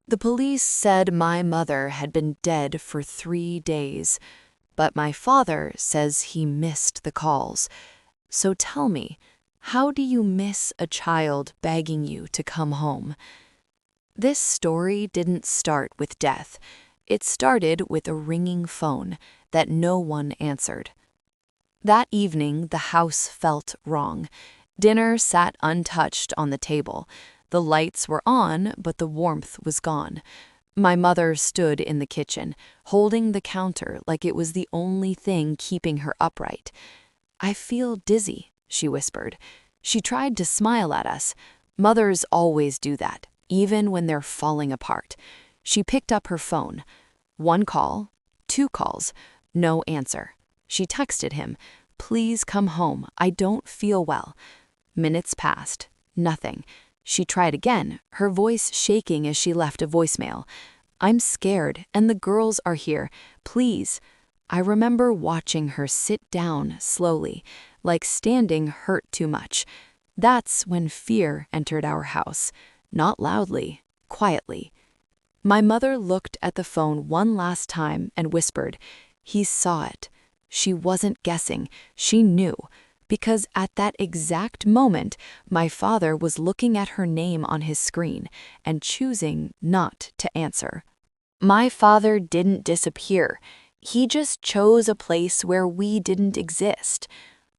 The police said my mother had been dead for 3 days, but my father says he missed the calls. So tell me, how do you miss a child begging you to come home? This story didn't start with death. It started with a ringing phone that no one answered. That evening, the house felt wrong. Dinner sat untouched on the table. The lights were on, but the warmth was gone. My mother stood in the kitchen, holding the counter like it was the only thing keeping her upright. "I feel dizzy," she whispered. She tried to smile at us. Mothers always do that, even when they're falling apart. She picked up her phone. 1 call, 2 calls, no answer. She texted him, "Please come home, I don't feel well." Minutes passed, nothing. She tried again, her voice shaking as she left a voicemail. "I'm scared, and the girls are here. Please." I remember watching her sit down slowly, like standing hurt too much. That's when fear entered our house, not loudly, quietly. My mother looked at the phone one last time and whispered, "He saw it." She wasn't guessing, she knew, because at that exact moment, my father was looking at her name on his screen and choosing not to answer. My father didn't disappear. He just chose a place where we didn't exist.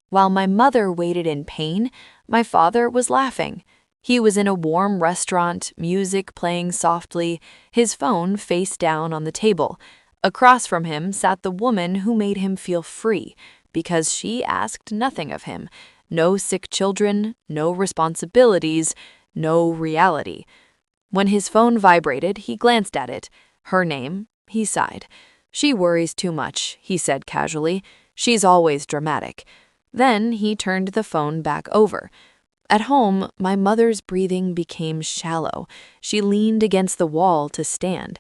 While my mother waited in pain, my father was laughing. He was in a warm restaurant, music playing softly, his phone face down on the table. Across from him sat the woman who made him feel free, because she asked nothing of him. No sick children, no responsibilities, no reality. When his phone vibrated, he glanced at it. Her name, he sighed. "She worries too much," he said casually. "She's always dramatic." Then he turned the phone back over. At home, my mother's breathing became shallow. She leaned against the wall to stand.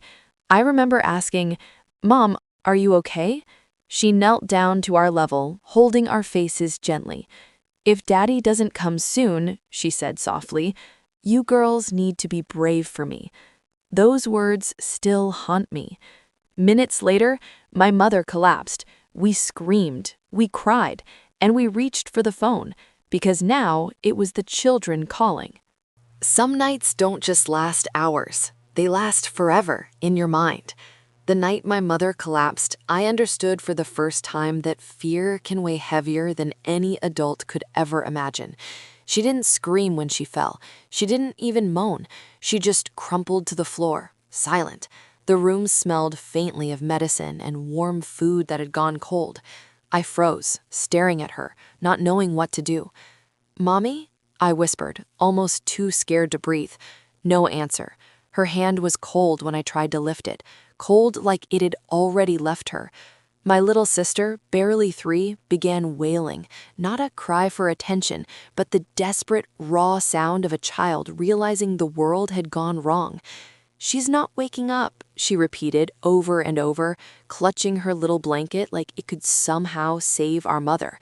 I remember asking, "Mom, are you okay?" She knelt down to our level, holding our faces gently. "If Daddy doesn't come soon," she said softly, "you girls need to be brave for me." Those words still haunt me. Minutes later, my mother collapsed. We screamed, we cried, and we reached for the phone, because now it was the children calling. Some nights don't just last hours, they last forever in your mind. The night my mother collapsed, I understood for the first time that fear can weigh heavier than any adult could ever imagine. She didn't scream when she fell. She didn't even moan. She just crumpled to the floor, silent. The room smelled faintly of medicine and warm food that had gone cold. I froze, staring at her, not knowing what to do. "Mommy?" I whispered, almost too scared to breathe. No answer. Her hand was cold when I tried to lift it, cold like it had already left her. My little sister, barely 3, began wailing, not a cry for attention, but the desperate, raw sound of a child realizing the world had gone wrong. "She's not waking up," she repeated over and over, clutching her little blanket like it could somehow save our mother.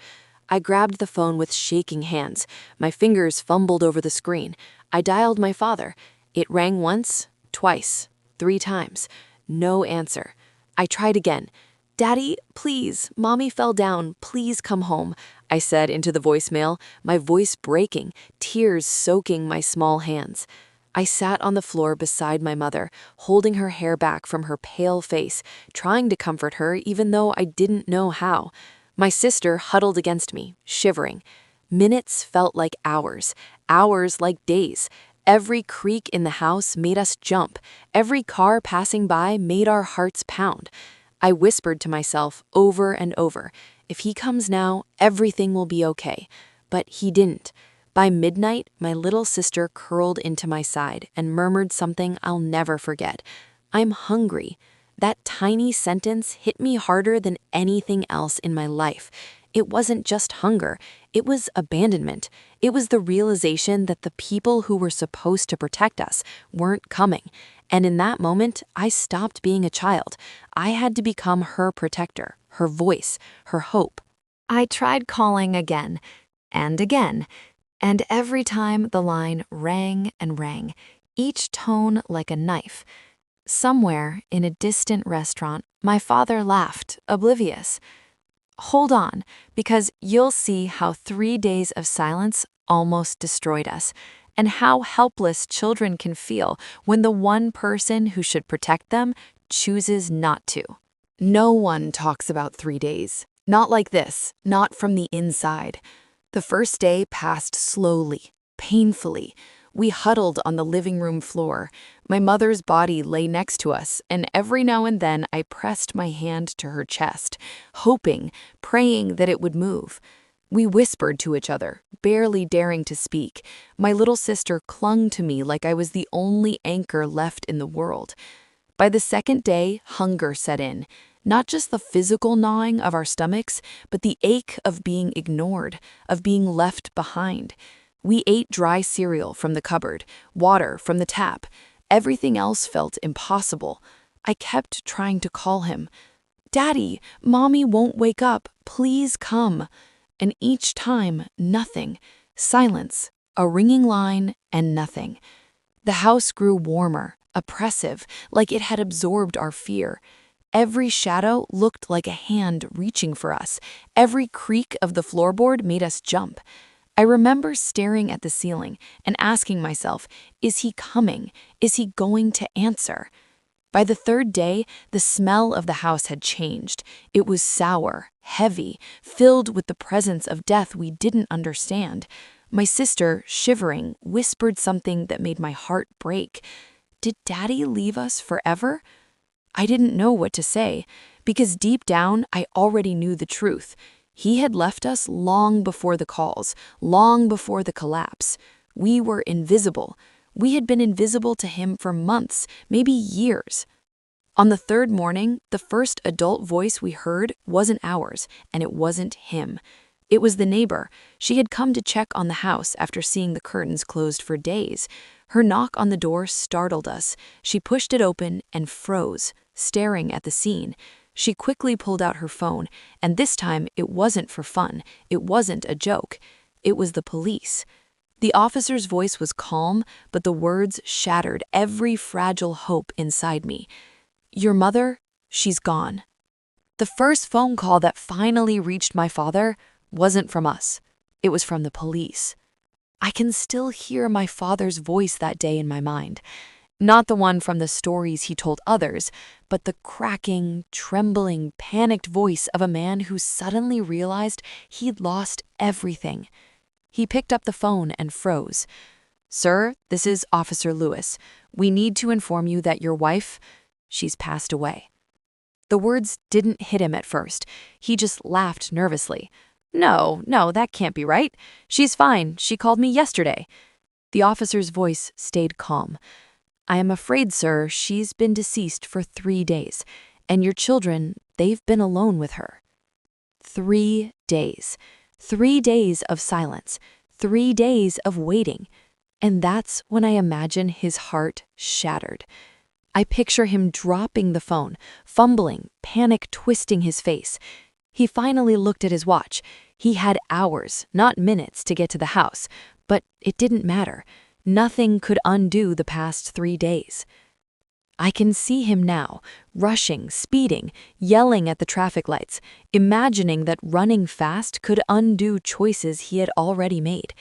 I grabbed the phone with shaking hands. My fingers fumbled over the screen. I dialed my father. It rang once, twice, 3 times. No answer. I tried again. "Daddy, please, Mommy fell down. Please come home," I said into the voicemail, my voice breaking, tears soaking my small hands. I sat on the floor beside my mother, holding her hair back from her pale face, trying to comfort her even though I didn't know how. My sister huddled against me, shivering. Minutes felt like hours, hours like days. Every creak in the house made us jump. Every car passing by made our hearts pound. I whispered to myself over and over, "If he comes now, everything will be okay." But he didn't. By midnight, my little sister curled into my side and murmured something I'll never forget. "I'm hungry." That tiny sentence hit me harder than anything else in my life. It wasn't just hunger, it was abandonment. It was the realization that the people who were supposed to protect us weren't coming. And in that moment, I stopped being a child. I had to become her protector, her voice, her hope. I tried calling again and again, and every time the line rang and rang, each tone like a knife. Somewhere in a distant restaurant, my father laughed, oblivious. Hold on, because you'll see how 3 days of silence almost destroyed us, and how helpless children can feel when the one person who should protect them chooses not to. No one talks about 3 days. Not like this, not from the inside. The first day passed slowly, painfully. We huddled on the living room floor. My mother's body lay next to us, and every now and then I pressed my hand to her chest, hoping, praying that it would move. We whispered to each other, barely daring to speak. My little sister clung to me like I was the only anchor left in the world. By the second day, hunger set in. Not just the physical gnawing of our stomachs, but the ache of being ignored, of being left behind. We ate dry cereal from the cupboard, water from the tap. Everything else felt impossible. I kept trying to call him. "Daddy, Mommy won't wake up. Please come." And each time, nothing. Silence, a ringing line, and nothing. The house grew warmer, oppressive, like it had absorbed our fear. Every shadow looked like a hand reaching for us. Every creak of the floorboard made us jump. I remember staring at the ceiling and asking myself, is he coming? Is he going to answer? By the third day, the smell of the house had changed. It was sour, heavy, filled with the presence of death we didn't understand. My sister, shivering, whispered something that made my heart break. Did Daddy leave us forever? I didn't know what to say, because deep down, I already knew the truth. He had left us long before the calls, long before the collapse. We were invisible. We had been invisible to him for months, maybe years. On the third morning, the first adult voice we heard wasn't ours, and it wasn't him. It was the neighbor. She had come to check on the house after seeing the curtains closed for days. Her knock on the door startled us. She pushed it open and froze, staring at the scene. She quickly pulled out her phone, and this time it wasn't for fun. It wasn't a joke. It was the police. The officer's voice was calm, but the words shattered every fragile hope inside me. "Your mother, she's gone." The first phone call that finally reached my father wasn't from us. It was from the police. I can still hear my father's voice that day in my mind. Not the one from the stories he told others, but the cracking, trembling, panicked voice of a man who suddenly realized he'd lost everything. He picked up the phone and froze. "Sir, this is Officer Lewis. We need to inform you that your wife, she's passed away." The words didn't hit him at first. He just laughed nervously. No, that can't be right. She's fine. She called me yesterday." The officer's voice stayed calm. "I am afraid, sir, she's been deceased for 3 days, and your children, they've been alone with her." 3 days. 3 days of silence. 3 days of waiting. And that's when I imagine his heart shattered. I picture him dropping the phone, fumbling, panic twisting his face. He finally looked at his watch. He had hours, not minutes, to get to the house, but it didn't matter. Nothing could undo the past 3 days. I can see him now, rushing, speeding, yelling at the traffic lights, imagining that running fast could undo choices he had already made.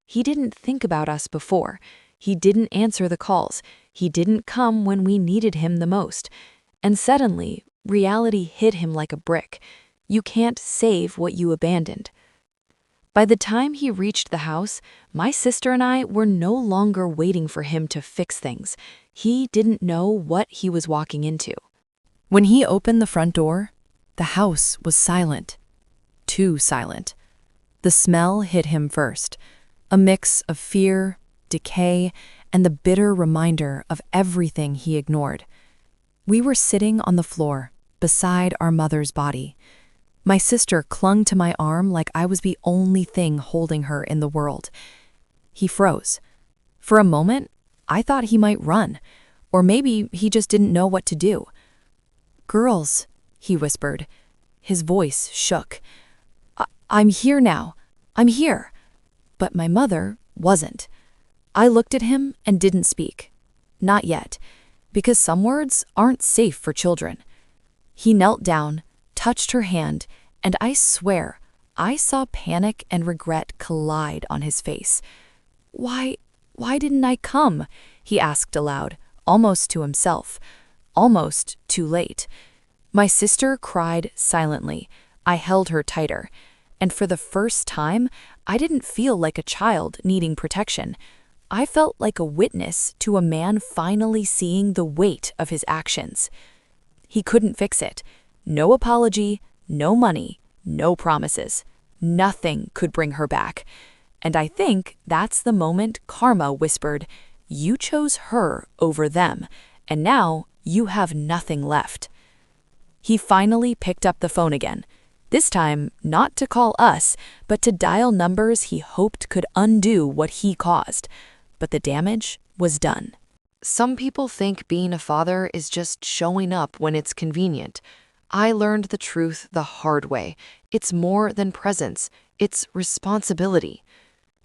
He didn't think about us before. He didn't answer the calls. He didn't come when we needed him the most. And suddenly, reality hit him like a brick. You can't save what you abandoned. By the time he reached the house, my sister and I were no longer waiting for him to fix things. He didn't know what he was walking into. When he opened the front door, the house was silent. Too silent. The smell hit him first, a mix of fear, decay, and the bitter reminder of everything he ignored. We were sitting on the floor, beside our mother's body. My sister clung to my arm like I was the only thing holding her in the world. He froze. For a moment, I thought he might run, or maybe he just didn't know what to do. "Girls," he whispered. His voice shook. I'm here now. I'm here." But my mother wasn't. I looked at him and didn't speak. Not yet. because some words aren't safe for children. He knelt down, touched her hand, and I swear, I saw panic and regret collide on his face. Why didn't I come? He asked aloud, almost to himself, almost too late. My sister cried silently. I held her tighter. And for the first time, I didn't feel like a child needing protection. I felt like a witness to a man finally seeing the weight of his actions. He couldn't fix it. No apology, no money, no promises. Nothing could bring her back. And I think that's the moment karma whispered, "You chose her over them, and now you have nothing left." He finally picked up the phone again. This time, not to call us, but to dial numbers he hoped could undo what he caused. But the damage was done. Some people think being a father is just showing up when it's convenient. I learned the truth the hard way. It's more than presence, it's responsibility.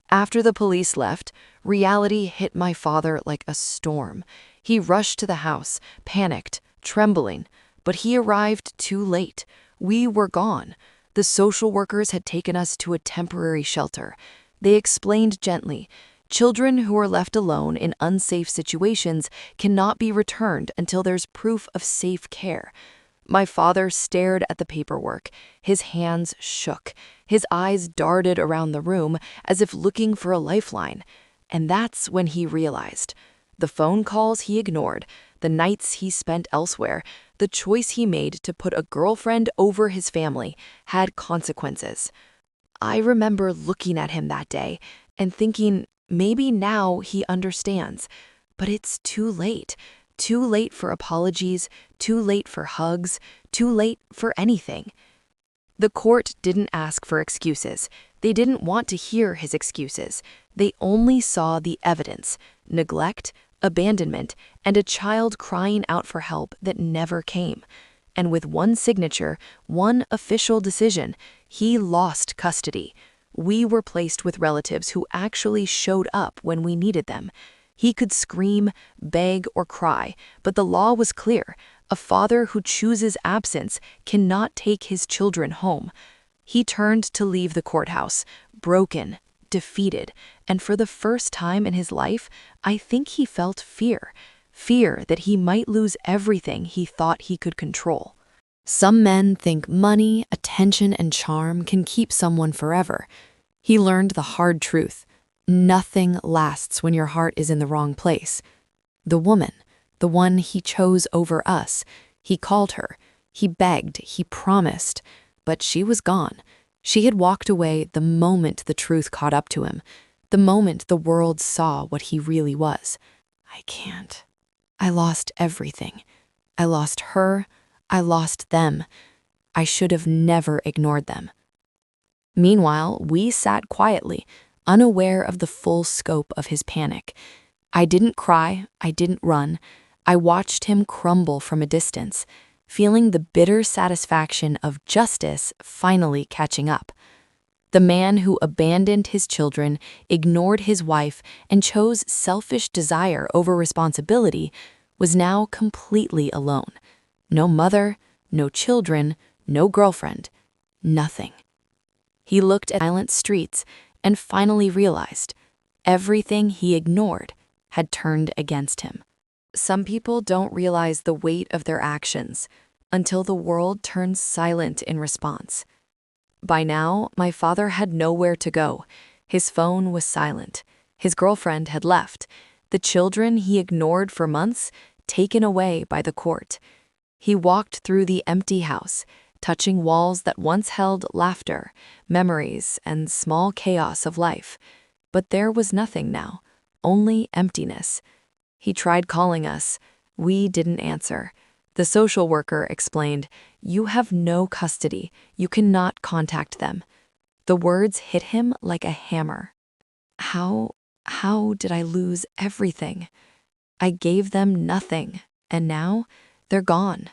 After the police left, reality hit my father like a storm. He rushed to the house, panicked, trembling, but he arrived too late. We were gone. The social workers had taken us to a temporary shelter. They explained gently, children who are left alone in unsafe situations cannot be returned until there's proof of safe care. My father stared at the paperwork. His hands shook. His eyes darted around the room as if looking for a lifeline. And that's when he realized. The phone calls he ignored, the nights he spent elsewhere, the choice he made to put a girlfriend over his family had consequences. I remember looking at him that day and thinking, maybe now he understands. But it's too late. Too late for apologies, too late for hugs, too late for anything. The court didn't ask for excuses. They didn't want to hear his excuses. They only saw the evidence: neglect, abandonment, and a child crying out for help that never came. And with one signature, one official decision, he lost custody. We were placed with relatives who actually showed up when we needed them. He could scream, beg, or cry, but the law was clear. A father who chooses absence cannot take his children home. He turned to leave the courthouse, broken, defeated, and for the first time in his life, I think he felt fear. Fear that he might lose everything he thought he could control. Some men think money, attention, and charm can keep someone forever. He learned the hard truth. Nothing lasts when your heart is in the wrong place. The woman, the one he chose over us, he called her, he begged, he promised, but she was gone. She had walked away the moment the truth caught up to him, the moment the world saw what he really was. I can't. I lost everything. I lost her. I lost them. I should have never ignored them. Meanwhile, we sat quietly, unaware of the full scope of his panic. I didn't cry, I didn't run. I watched him crumble from a distance, feeling the bitter satisfaction of justice finally catching up. The man who abandoned his children, ignored his wife, and chose selfish desire over responsibility was now completely alone. No mother, no children, no girlfriend, nothing. He looked at silent streets and finally realized everything he ignored had turned against him. Some people don't realize the weight of their actions until the world turns silent in response. By now, my father had nowhere to go. His phone was silent. His girlfriend had left. The children he ignored for months, taken away by the court. He walked through the empty house, touching walls that once held laughter, memories, and small chaos of life. But there was nothing now, only emptiness. He tried calling us. We didn't answer. The social worker explained, "You have no custody. You cannot contact them." The words hit him like a hammer. How did I lose everything? I gave them nothing, and now they're gone.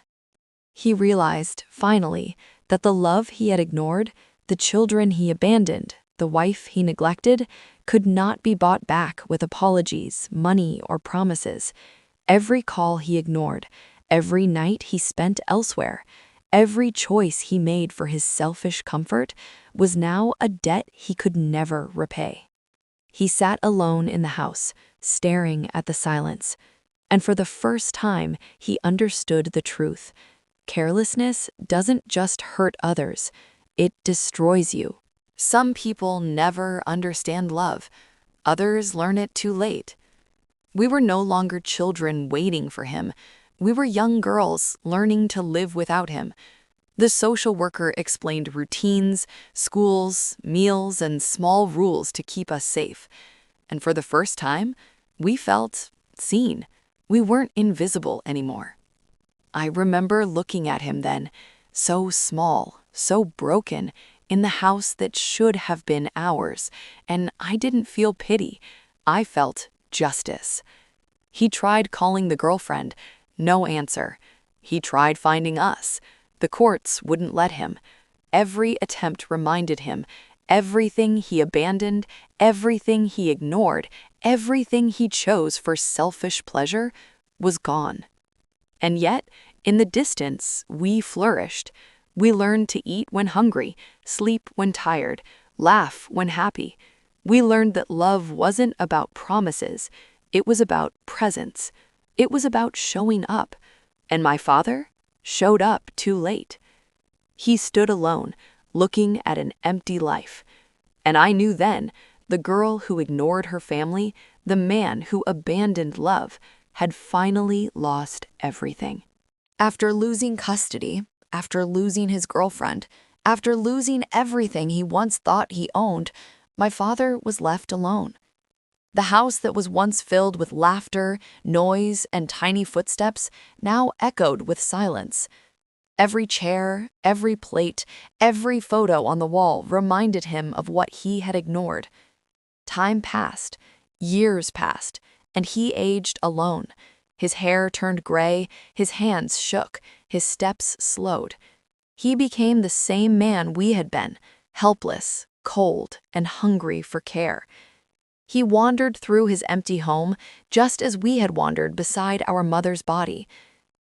He realized, finally, that the love he had ignored, the children he abandoned, the wife he neglected, could not be bought back with apologies, money, or promises. Every call he ignored, every night he spent elsewhere, every choice he made for his selfish comfort was now a debt he could never repay. He sat alone in the house, staring at the silence, and for the first time he understood the truth. Carelessness doesn't just hurt others, it destroys you. Some people never understand love, others learn it too late. We were no longer children waiting for him. We were young girls learning to live without him. The social worker explained routines, schools, meals, and small rules to keep us safe. And for the first time, we felt seen. We weren't invisible anymore. I remember looking at him then, so small, so broken, in the house that should have been ours, and I didn't feel pity. I felt justice. He tried calling the girlfriend. No answer. He tried finding us. The courts wouldn't let him. Every attempt reminded him, everything he abandoned, everything he ignored, everything he chose for selfish pleasure was gone. And yet, in the distance, we flourished. We learned to eat when hungry, sleep when tired, laugh when happy. We learned that love wasn't about promises. It was about presence. It was about showing up. And my father showed up too late. He stood alone, looking at an empty life. And I knew then, the girl who ignored her family, the man who abandoned love, had finally lost everything. After losing custody, after losing his girlfriend, after losing everything he once thought he owned, my father was left alone. The house that was once filled with laughter, noise, and tiny footsteps now echoed with silence. Every chair, every plate, every photo on the wall reminded him of what he had ignored. Time passed, years passed, and he aged alone. His hair turned gray, his hands shook, his steps slowed. He became the same man we had been, helpless, cold, and hungry for care. He wandered through his empty home just as we had wandered beside our mother's body.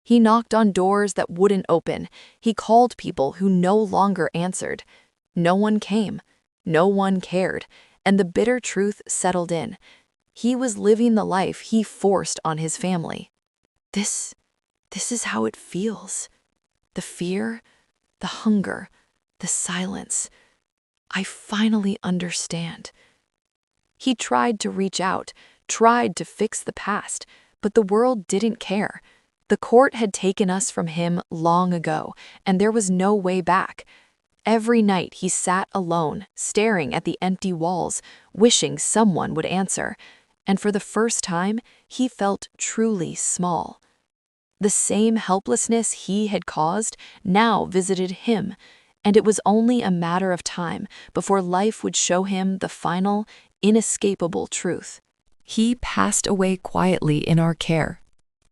He knocked on doors that wouldn't open. He called people who no longer answered. No one came. No one cared. And the bitter truth settled in. He was living the life he forced on his family. This is how it feels. The fear, the hunger, the silence. I finally understand. He tried to reach out, tried to fix the past, but the world didn't care. The court had taken us from him long ago, and there was no way back. Every night he sat alone, staring at the empty walls, wishing someone would answer. And for the first time, he felt truly small. The same helplessness he had caused now visited him, and it was only a matter of time before life would show him the final, inescapable truth. He passed away quietly in our care.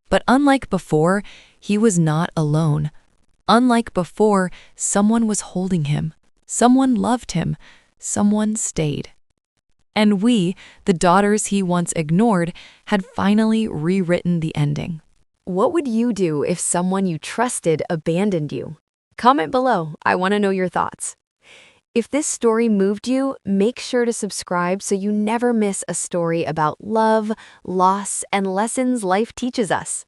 But unlike before, he was not alone. Unlike before, someone was holding him. Someone loved him. Someone stayed. And we, the daughters he once ignored, had finally rewritten the ending. What would you do if someone you trusted abandoned you? Comment below. I want to know your thoughts. If this story moved you, make sure to subscribe so you never miss a story about love, loss, and lessons life teaches us.